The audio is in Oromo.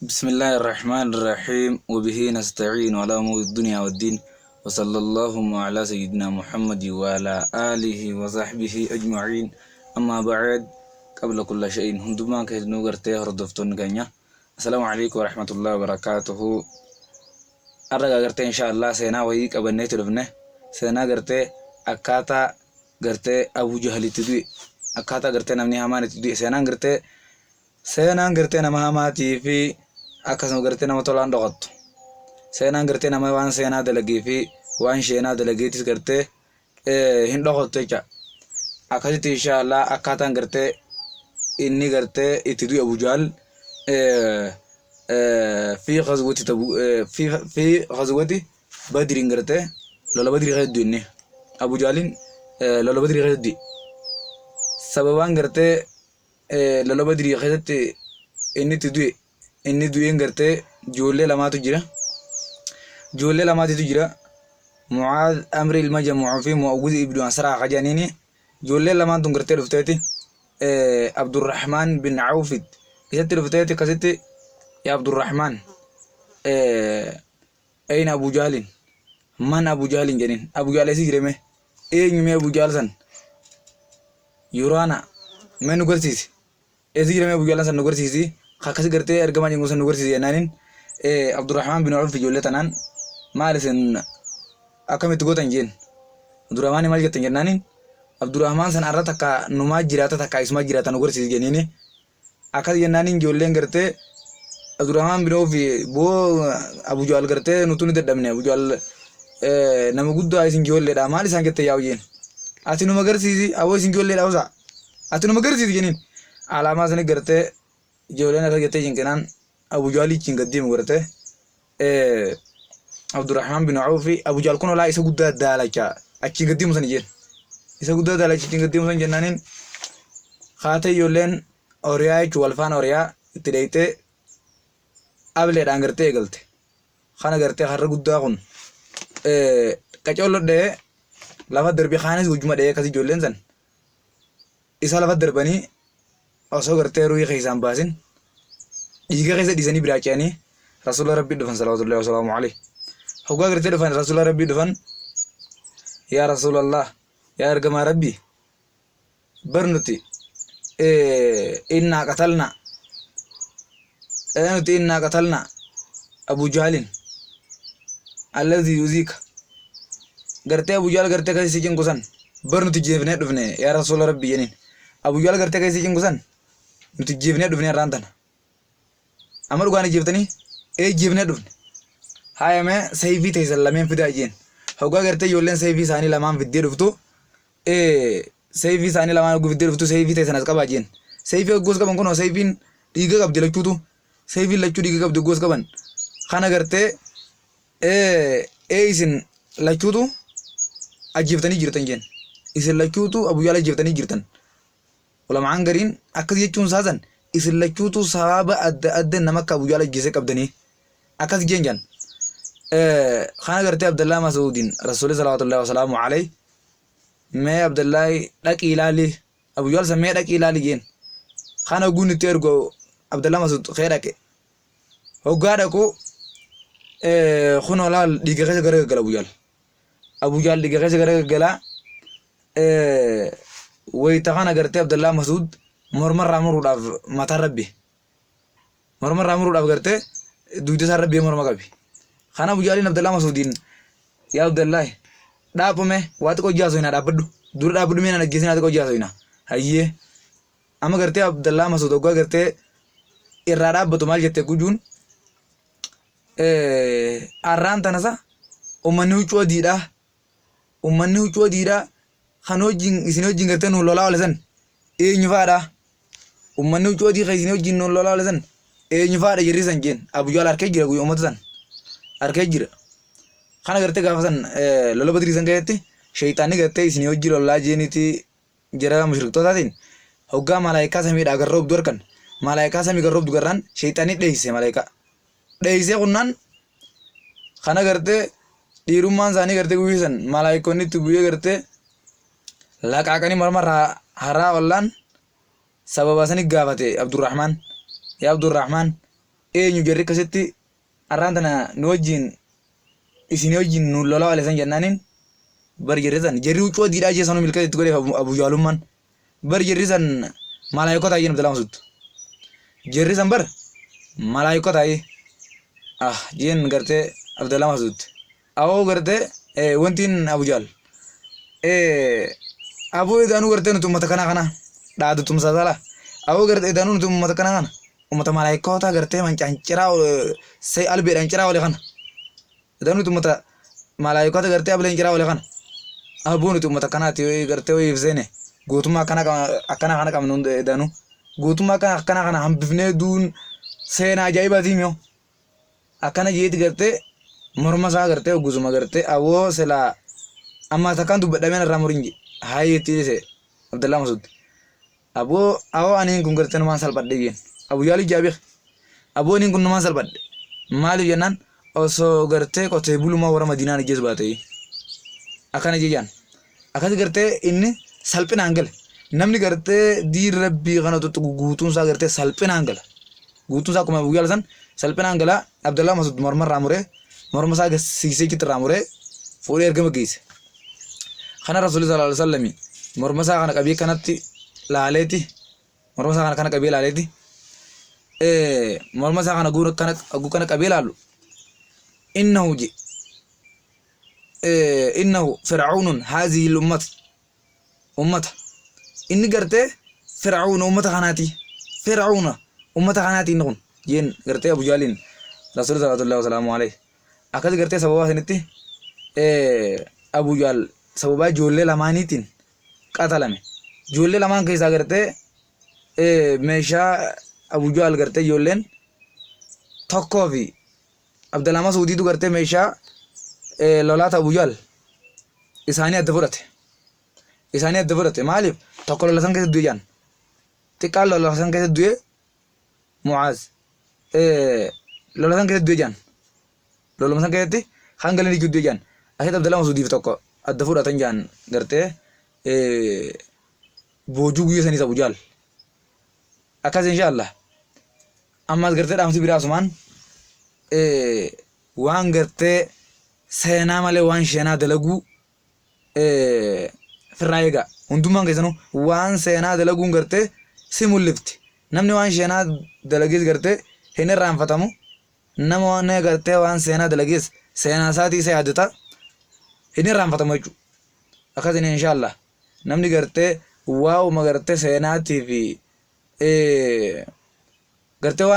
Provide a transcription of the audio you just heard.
بسم الله الرحمن الرحيم وبه نستعين على أمور الدنيا والدين وصلى اللهم على سيدنا محمد وعلى آله وصحبه أجمعين أما بعد قبل كل شيء هندما كهد نوغرتي هردفتون غنيا السلام عليكم ورحمة الله وبركاته أرغا غرتي إن شاء الله سينا ويك أبنيت لبنه سينا غرتي أكاتا غرتي أبو جهل تدوي أكاتا غرتي نمني همان تدوي seenaan gartee nama hamaatii fi akkasuma gartee nama tolaan dhoqattu seenaan gartee nama waan seenaa dalagee fi waan sheenaa dalageetis gartee hin dhoqattu jecha akkasitti inshaallah akkaataan gartee inni gartee itti du'e Abu Jahl fi ghazwati badriin gartee lola badrii keessa du'e inni Abu Jahlin lola badrii keessa du'e sababaan gartee lola badrii keessatti inni du'een gartee ijoollee lamaatu jira Mu'aaz Amri ilma Jamuuc fi Mu'awwidh ibnu Asraa qajaniini ijoollee lamaan tun gartee dhufteeti Abdurrahmaan bin Awf isatti dhufteeti akkasitti yaa Abdurrahmaan ayna Abu Jahlin man Abu Jahlin jedhin Abu Jahl eessi jireme eenyume Abu Jahl san yuraana mee nu garsiisi eessi jireme Abu Jahl san nu garsiisi akkasi gartee ergamaa jengu san nu garsiisi jennaanin Abdurrahmaan bin Awf ijoollee tanaan maal isin akkamitti gootan jeen Abdurrahmaan maal jettan jennaanin Abdurrahmaan san arra takka numaa jiraata takka isuma jiraata nu garsiisi jenniini akkas jennaanin ijoolleen gartee Abdurrahmaan bin Awf boo Abu Jahl gartee nutu ni dadhabne Abu Jahl nama guddaa isin ijoolleedha maal isaan jette yaa'u jeen ati numa garsiisi awoo isin ijoolleedha usa ati numa garsiisi jenniin alaamaa sani gartee ijoolleen akka jettee jinqinaan Abu Jahl ichiin gaddiimu gartee Abdurrahmaan bin Awf Abu Jahl kun olaa isa guddaa daalacha achiin gaddiimu san jeen isa guddaa daalacha achiin gaddiimu san jennaanin haata ijoolleen horiyaa jechuu walfaan horiyaa itti dheeytee ableedhaan gartee eegalte kana gartee harra guddaa kun qacoolodhee lafa darbii kaanis wajjuma dhee akkas ijoolleen san isa lafa darbanii osoo gartee ruhii keessaan baasin dhiiga keessa dhiisanii biraachanii rasuula rabbii dhufan salawaatullahi wasalaamu alayhi hoggaa gartee dhufan rasuula rabbii dhufan yaa rasuulallah yaa ergamaa rabbii barnuti innaa qatalna Abu Jahlin alladhi yuziika gartee Abu Jahl gartee kasi cinqusan barnuti jeefnee dhufne yaa rasuula rabbii jeniin Abu Jahl gartee kasi cinqusan nuti jeefnee dhufne irraan tana amma dhugaanii jeeftanii jeefnee dhufne haayame sayfii teessan lameen fidaa jeen hoggaa gartee ijoolleen sayfii isaanii lamaan fiddee dhuftu sayfii isaanii lamaan oguu fiddee dhuftu sayfii teessan as qabaa jeen sayfii oggoos qaban kunoo sayfiin dhiiga qabdi lachuutu sayfiin lachuu dhiiga qabdi oggoos qaban kana gartee isin lachuutu ajjeeftanii jirtan jeen isin lachuutu Abu Jahl ajjeeftanii jirtan ulamaan gariin akkas jechuun saasan isin lachuutu sababa adda nama akka Abu Jahl ajjeesee qabdanii akkas jeen jaan kana gartee Abdallah Mas'uudin rasuulli salawaatullahi wasalaamu alayhi mee Abdallahi dhaqi ilaali Abu Jahl san mee dhaqi ilaali jeen kana oguun itti ergo Abdallah Mas'uud kee dhaqe hoggaa dhaqu kunoo laal dhiiga keessa gara gaggala Abu Jahl dhiiga keessa gara gaggala wayita kana gartee Abdallah Mas'uud mormarraa muruudhaaf mataa rabbi mormarraa muruudhaaf gartee dugda isaa rabbi morma qabi kana Abu Jahlin Abdallah Mas'uudin yaa Abdallahi dhaabbame waa xiqqoo jaasoyna dhaabbadhu dura dhaabbadhu mee na dhaggeessin haa xiqqoo jaasoyna hayyee amma gartee Abdallah Mas'uud hoggaa gartee irraa dhaabbatu maal jettee gujuun arraan tanasa ummanni huccuu adiidha kan isin wajjin gartee nuun lolaa olesan eenyu faadha ummanni huccuu adii kan isin wajjin nuun lolaa olesan eenyu faadha jirri san jeen Abu Jahl harkee jira guyyaa uummata san harkee jira kana gartee gaafa san lola badrii san keessatti shayxaanni gartee isin wajjin lolaa jeeniiti jira mushriktotaatiin hoggaa malaayikaa samiidhaa garroobdu harkan malaayikaa samii garroobdu garraan shayxaanni dheeyse malaayikaa dheeyse kunnaan kana gartee dhiirummaan isaanii gartee guyyisan malaayikoonni itti guyyee gartee laqaaqanii mormarraa haraa ollaan sababa sani gaafate Abdurrahmaan yaa Abdurrahmaan eenyu jarri akkasitti arraan tana nu wajjin isin wajjin nu lolaa wale san jennaanin bar jarri san jarri huccuu diidhaa jeessanuu milkata itti godheef Abu Jaalummaan bar jarri san malaayikota ayyan Abdallaa Masuud jarri san bar malaayikota ayye jeen gartee Abdallaa Masuud awoo gartee wantiin Abu Jaal aboo edaanuu gartee nuti ummata kana dhaadu tumsaa sala awoo gartee edaanuu nuti ummata kana ummata malaayikota gartee mancanciraa say albeedhaan ciraa wale kana edaanuu nuti ummata malaayikota gartee ableen ciraa wale kana aboo nuti ummata kanaati gartee wayif seene guutummaa akkana qabnu edaanuu guutummaa akkana hambifnee duun seenaa ajaa'ibaatiim yoo akkana jeeti gartee morma isaa gartee gusuma gartee awoo silaa amma takkaan dubbadhameen irraa morinji hayeetti dhise Abdallaa Masuud awoo aniin kun gartee numaan salphadhe jeen Abu Jaalii jaabeek aboo aniin kun numaan salphadhe maaliif jennaan osoo gartee qotee bulumaa warra Madiinaan ijjees baate akkana jejaan akkasi gartee inni salphinaan gale namni gartee diin rabbii kana tuttu guutuunsaa gartee salphinaan gala guutuunsaa akkuma Abu Jaal san salphinaan gala Abdallaa Masuud morma irraa muree morma isaa siisee jitti irraa muree fuudhee ergama geesse kana Rasuulli sallallahu alaihi wasallam morma isaa kana qabee kanatti laaleeti morma isaa kana qabee laaleeti morma isaa kana kana qabee laalu innahu fir'aunun hazihi ummata inni gartee fir'auna ummata kanaati fir'auna ummata kanaati inni kun jeen gartee Abu Jaaliin Rasuulli sallallahu alaihi wasallam akkas gartee sababa sanitti Abu Jaal sababa ijoollee lamaaniitiin qatalame ijoollee lamaan keessaa gartee meeshaa Abu Jaal gartee ijoolleen tokkoo fi Abdallaa Masuudiitu gartee meeshaa lolaata Abu Jaal isaanii adda fudhate maaliif tokko lola san keessa du'e jaan xiqqaan lola san keessa du'e Mucaaz lola san keessa du'e jaan loluma san keessatti hangaleen iyyuu du'e jaan asitti Abdallaa Masuudiif tokko adda fudhatan jaan gartee boojuu guyyaa saniis Abu Jaal akkas inshaallah ammas gartee dhaamsi biraa asumaan waan gartee seenaa malee waan sheenaa dalaguu firraa eegaa hundummaan keessanuu waan seenaa dalaguun gartee si mul'ifti namni waan sheenaa dalagees gartee hin irraanfatamu nama waan gartee waan seenaa dalagees seenaa isaatii isa yaadata hin irraanfatamu jechuudha akkasin inshaallah namni gartee waa'uma gartee seenaatii fi gartee waan